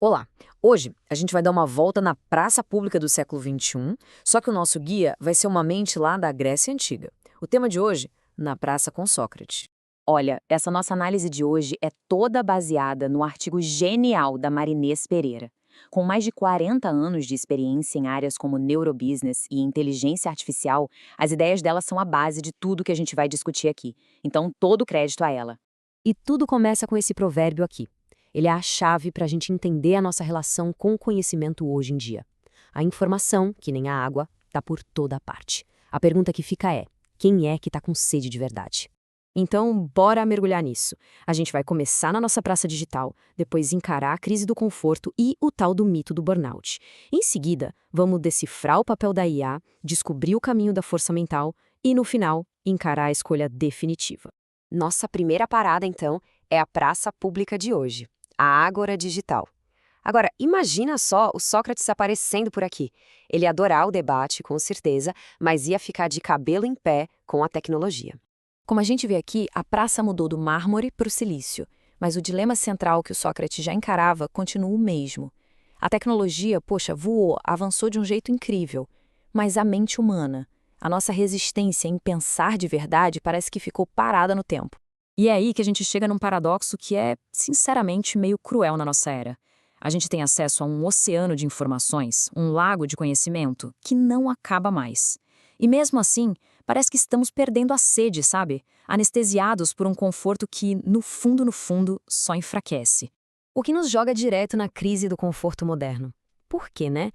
Olá! Hoje a gente vai dar uma volta na praça pública do século XXI, só que o nosso guia vai ser uma mente lá da Grécia Antiga. O tema de hoje, na Praça com Sócrates. Olha, essa nossa análise de hoje é toda baseada no artigo genial da Marinês Pereira. Com mais de 40 anos de experiência em áreas como neurobusiness e inteligência artificial, as ideias dela são a base de tudo que a gente vai discutir aqui. Então, todo crédito a ela. E tudo começa com esse provérbio aqui. Ele é a chave para a gente entender a nossa relação com o conhecimento hoje em dia. A informação, que nem a água, está por toda parte. A pergunta que fica é: quem é que está com sede de verdade? Então, bora mergulhar nisso. A gente vai começar na nossa praça digital, depois encarar a crise do conforto e o tal do mito do burnout. Em seguida, vamos decifrar o papel da IA, descobrir o caminho da força mental e, no final, encarar a escolha definitiva. Nossa primeira parada, então, é a praça pública de hoje, a Ágora Digital. Agora, imagina só o Sócrates aparecendo por aqui. Ele ia adorar o debate, com certeza, mas ia ficar de cabelo em pé com a tecnologia. Como a gente vê aqui, a praça mudou do mármore para o silício, mas o dilema central que o Sócrates já encarava continua o mesmo. A tecnologia, poxa, voou, avançou de um jeito incrível, mas a mente humana, a nossa resistência em pensar de verdade parece que ficou parada no tempo. E é aí que a gente chega num paradoxo que é, sinceramente, meio cruel na nossa era. A gente tem acesso a um oceano de informações, um lago de conhecimento, que não acaba mais. E mesmo assim, parece que estamos perdendo a sede, sabe? Anestesiados por um conforto que, no fundo, só enfraquece. O que nos joga direto na crise do conforto moderno. Por quê, né?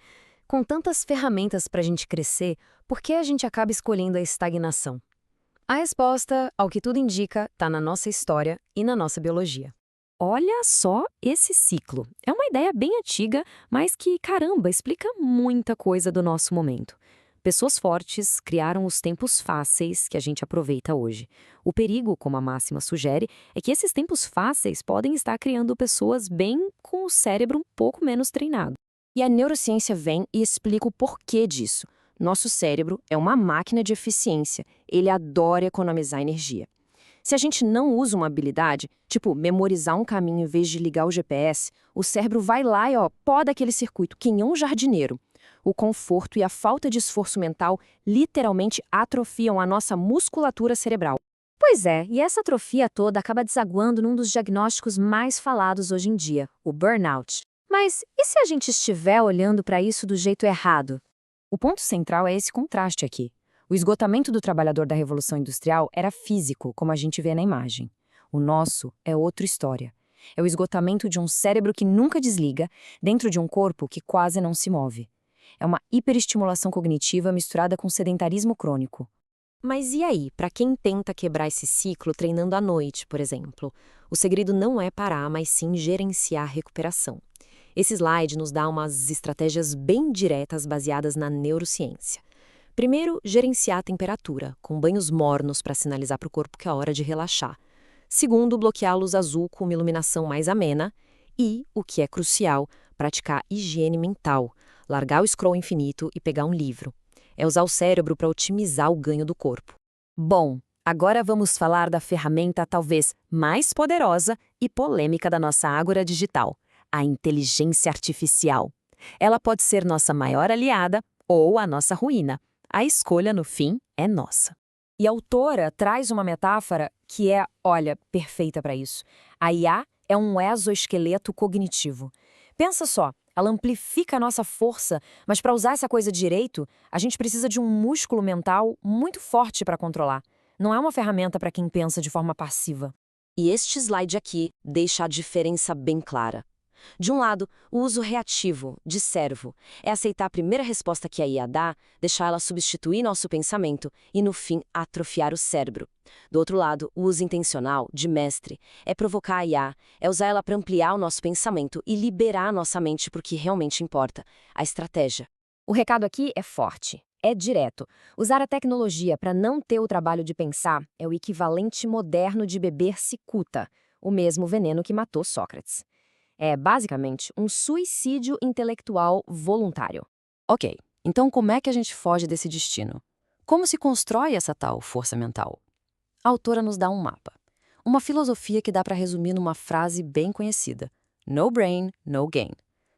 Com tantas ferramentas para a gente crescer, por que a gente acaba escolhendo a estagnação? A resposta, ao que tudo indica, está na nossa história e na nossa biologia. Olha só esse ciclo. É uma ideia bem antiga, mas que, caramba, explica muita coisa do nosso momento. Pessoas fortes criaram os tempos fáceis que a gente aproveita hoje. O perigo, como a máxima sugere, é que esses tempos fáceis podem estar criando pessoas bem com o cérebro um pouco menos treinado. E a neurociência vem e explica o porquê disso. Nosso cérebro é uma máquina de eficiência, ele adora economizar energia. Se a gente não usa uma habilidade, tipo memorizar um caminho em vez de ligar o GPS, o cérebro vai lá e poda aquele circuito, que nem um jardineiro. O conforto e a falta de esforço mental literalmente atrofiam a nossa musculatura cerebral. Pois é, e essa atrofia toda acaba desaguando num dos diagnósticos mais falados hoje em dia, o burnout. Mas e se a gente estiver olhando para isso do jeito errado? O ponto central é esse contraste aqui. O esgotamento do trabalhador da Revolução Industrial era físico, como a gente vê na imagem. O nosso é outra história. É o esgotamento de um cérebro que nunca desliga, dentro de um corpo que quase não se move. É uma hiperestimulação cognitiva misturada com sedentarismo crônico. Mas e aí, para quem tenta quebrar esse ciclo treinando à noite, por exemplo? O segredo não é parar, mas sim gerenciar a recuperação. Esse slide nos dá umas estratégias bem diretas baseadas na neurociência. Primeiro, gerenciar a temperatura, com banhos mornos para sinalizar para o corpo que é hora de relaxar. Segundo, bloquear a luz azul com uma iluminação mais amena. E, o que é crucial, praticar higiene mental, largar o scroll infinito e pegar um livro. É usar o cérebro para otimizar o ganho do corpo. Bom, agora vamos falar da ferramenta talvez mais poderosa e polêmica da nossa ágora digital, a inteligência artificial. Ela pode ser nossa maior aliada ou a nossa ruína. A escolha, no fim, é nossa. E a autora traz uma metáfora que é, olha, perfeita para isso. A IA é um exoesqueleto cognitivo. Pensa só, ela amplifica a nossa força, mas para usar essa coisa direito, a gente precisa de um músculo mental muito forte para controlar. Não é uma ferramenta para quem pensa de forma passiva. E este slide aqui deixa a diferença bem clara. De um lado, o uso reativo, de servo, é aceitar a primeira resposta que a IA dá, deixar ela substituir nosso pensamento e, no fim, atrofiar o cérebro. Do outro lado, o uso intencional, de mestre, é provocar a IA, é usar ela para ampliar o nosso pensamento e liberar a nossa mente para o que realmente importa, a estratégia. O recado aqui é forte, é direto. Usar a tecnologia para não ter o trabalho de pensar é o equivalente moderno de beber cicuta, o mesmo veneno que matou Sócrates. É, basicamente, um suicídio intelectual voluntário. Ok, então como é que a gente foge desse destino? Como se constrói essa tal força mental? A autora nos dá um mapa. Uma filosofia que dá para resumir numa frase bem conhecida. No brain, no gain.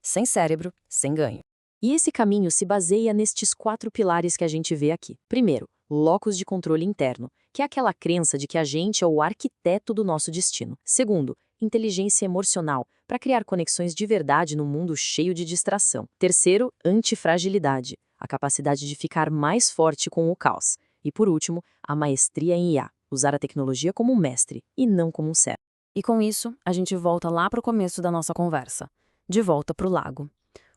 Sem cérebro, sem ganho. E esse caminho se baseia nestes 4 pilares que a gente vê aqui. Primeiro, locus de controle interno, que é aquela crença de que a gente é o arquiteto do nosso destino. Segundo, inteligência emocional, para criar conexões de verdade num mundo cheio de distração. Terceiro, antifragilidade, a capacidade de ficar mais forte com o caos. E por último, a maestria em IA, usar a tecnologia como um mestre e não como um servo. E com isso, a gente volta lá para o começo da nossa conversa. De volta para o lago.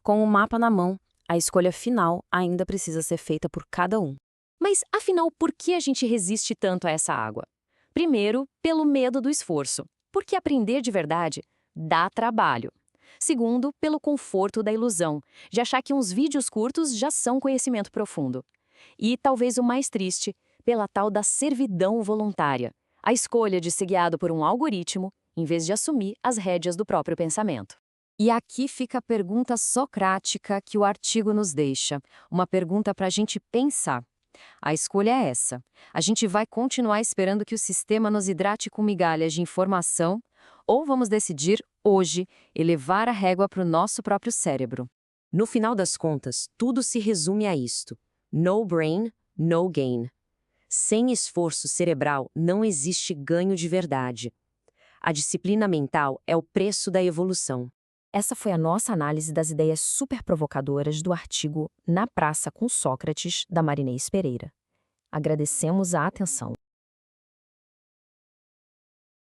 Com o mapa na mão, a escolha final ainda precisa ser feita por cada um. Mas, afinal, por que a gente resiste tanto a essa água? Primeiro, pelo medo do esforço, porque aprender de verdade dá trabalho. Segundo, pelo conforto da ilusão, de achar que uns vídeos curtos já são conhecimento profundo. E, talvez o mais triste, pela tal da servidão voluntária, a escolha de ser guiado por um algoritmo, em vez de assumir as rédeas do próprio pensamento. E aqui fica a pergunta socrática que o artigo nos deixa, uma pergunta para a gente pensar. A escolha é essa. A gente vai continuar esperando que o sistema nos hidrate com migalhas de informação ou vamos decidir, hoje, elevar a régua para o nosso próprio cérebro? No final das contas, tudo se resume a isto: no brain, no gain. Sem esforço cerebral não existe ganho de verdade. A disciplina mental é o preço da evolução. Essa foi a nossa análise das ideias super provocadoras do artigo Na Praça com Sócrates, da Marinês Pereira. Agradecemos a atenção.